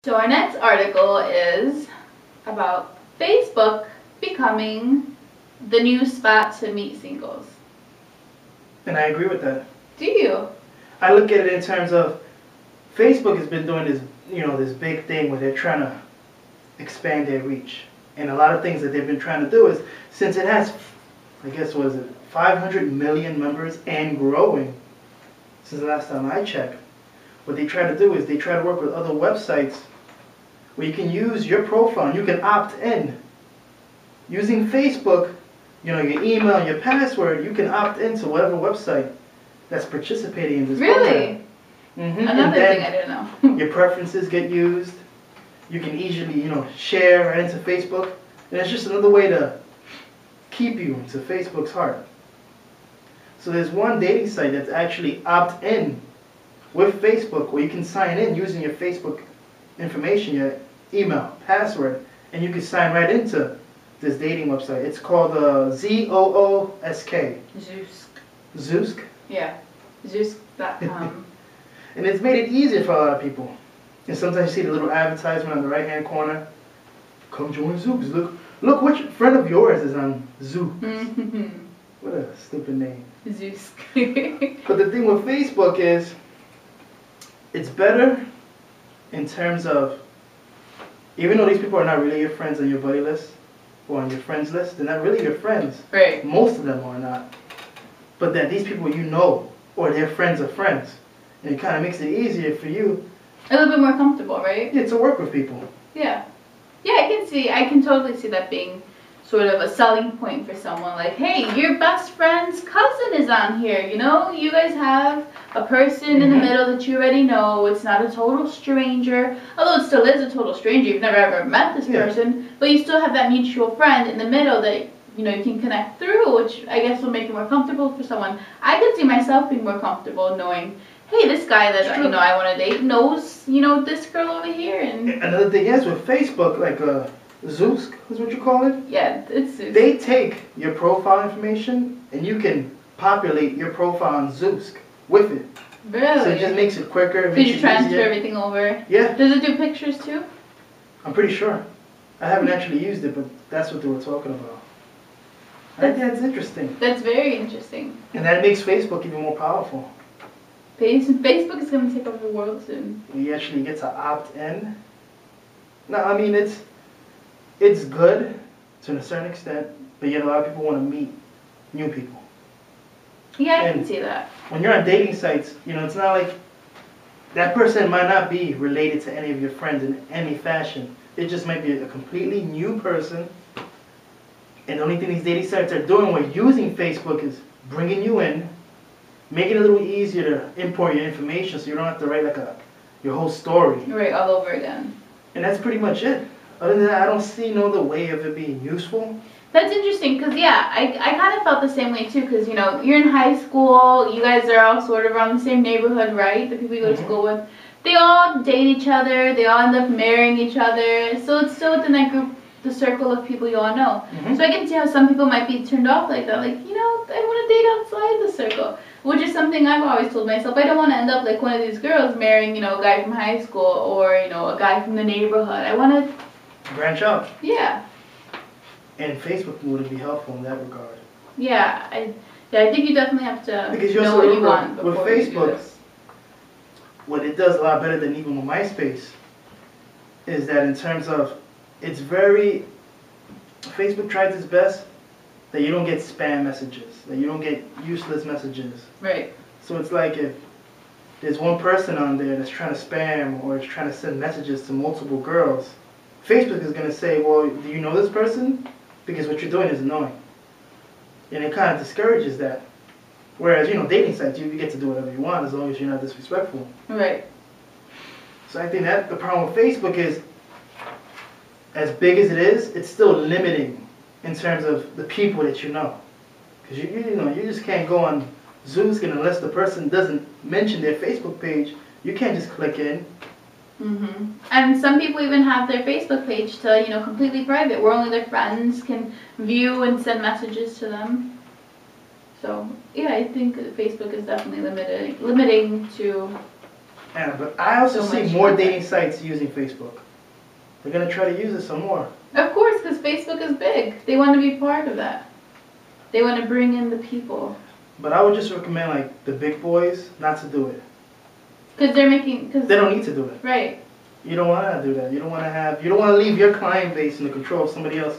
So our next article is about Facebook becoming the new spot to meet singles. And I agree with that. Do you? I look at it in terms of Facebook has been doing this, this big thing where they're trying to expand their reach. And a lot of things that they've been trying to do is, since it has, I guess, 500 million members and growing since the last time I checked, what they try to do is they try to work with other websites where you can use your profile and you can opt in. Using Facebook, your email and your password, you can opt into whatever website that's participating in this Really? program. Another thing I didn't know. Your preferences get used. You can easily, share right into Facebook. And it's just another way to keep you into Facebook's heart. So there's one dating site that's actually opt-in with Facebook where you can sign in using your Facebook information, your email, password, and you can sign right into this dating website. It's called Zoosk. Zoosk. Zoosk? Yeah. Zoosk.com. And it's made it easier for a lot of people. And sometimes you see the little advertisement on the right-hand corner. Come join Zoosk. Look which friend of yours is on Zoosk. What a stupid name. Zoosk. But the thing with Facebook is, it's better in terms of, even though these people are not really your friends on your buddy list or on your friends list, they're not really your friends. Right. Most of them are not. But that these people or their friends of friends. And it kind of makes it easier for you. A little bit more comfortable, right? Yeah, to work with people. Yeah. Yeah, I can totally see that being sort of a selling point for someone. Like, hey, your best friend's cousin is on here, You guys have a person in the middle that you already know. It's not a total stranger. Although it still is a total stranger. You've never ever met this person. But you still have that mutual friend in the middle that, you can connect through, which I guess will make it more comfortable for someone. I could see myself being more comfortable knowing, hey, this guy that I want to date knows, this girl over here. And another thing is with Facebook, like Zoosk is what you call it? Yeah, it's Zoosk. They take your profile information and you can populate your profile on Zoosk with it. Really? So it just makes it quicker. Could you transfer everything over? Yeah. Does it do pictures too? I'm pretty sure. I haven't actually used it, but that's what they were talking about. I think that's interesting. That's very interesting. And that makes Facebook even more powerful. Facebook is going to take over the world soon. We actually get to opt in. No, I mean, it's good to a certain extent, but yet a lot of people want to meet new people. Yeah, I can see that. When you're on dating sites, it's not like that person might not be related to any of your friends in any fashion. It just might be a completely new person. And the only thing these dating sites are doing with using Facebook is bringing you in, making it a little easier to import your information so you don't have to write your whole story. Right, all over again. And that's pretty much it. Other than that, I don't see no other way of it being useful. That's interesting because, yeah, I kind of felt the same way too because, you're in high school, you guys are all sort of around the same neighborhood, right? The people you go to school with. They all date each other, they all end up marrying each other, so it's still within that group, the circle of people you all know. So I can see how some people might be turned off like that, like, I want to date outside the circle, which is something I've always told myself. I don't want to end up like one of these girls marrying, a guy from high school or, a guy from the neighborhood. I want to branch out. Yeah. And Facebook would be helpful in that regard. Yeah, I think you definitely have to because you know what you want before with Facebook, you do this. What it does a lot better than even with MySpace is that in terms of Facebook tries its best that you don't get spam messages, that you don't get useless messages. Right. So it's like if there's one person on there that's trying to spam or is trying to send messages to multiple girls, Facebook is going to say, well, do you know this person? Because what you're doing is annoying. And it kind of discourages that. Whereas, dating sites, you get to do whatever you want as long as you're not disrespectful. Right. So I think that the problem with Facebook is, as big as it is, it's still limiting in terms of the people that you know. Because you just can't go on Zoosk, and unless the person doesn't mention their Facebook page, you can't just click in. And some people even have their Facebook page to, completely private, where only their friends can view and send messages to them. So, yeah, I think Facebook is definitely limiting to Yeah, but I also So see much more content. dating sites using Facebook. They're gonna try to use it some more. Of course, because Facebook is big. They want to be part of that. They want to bring in the people. But I would just recommend like the big boys not to do it. Because they're making. Cause, They don't need to do it. right. You don't want to do that. You don't want to leave your client base in the control of somebody else.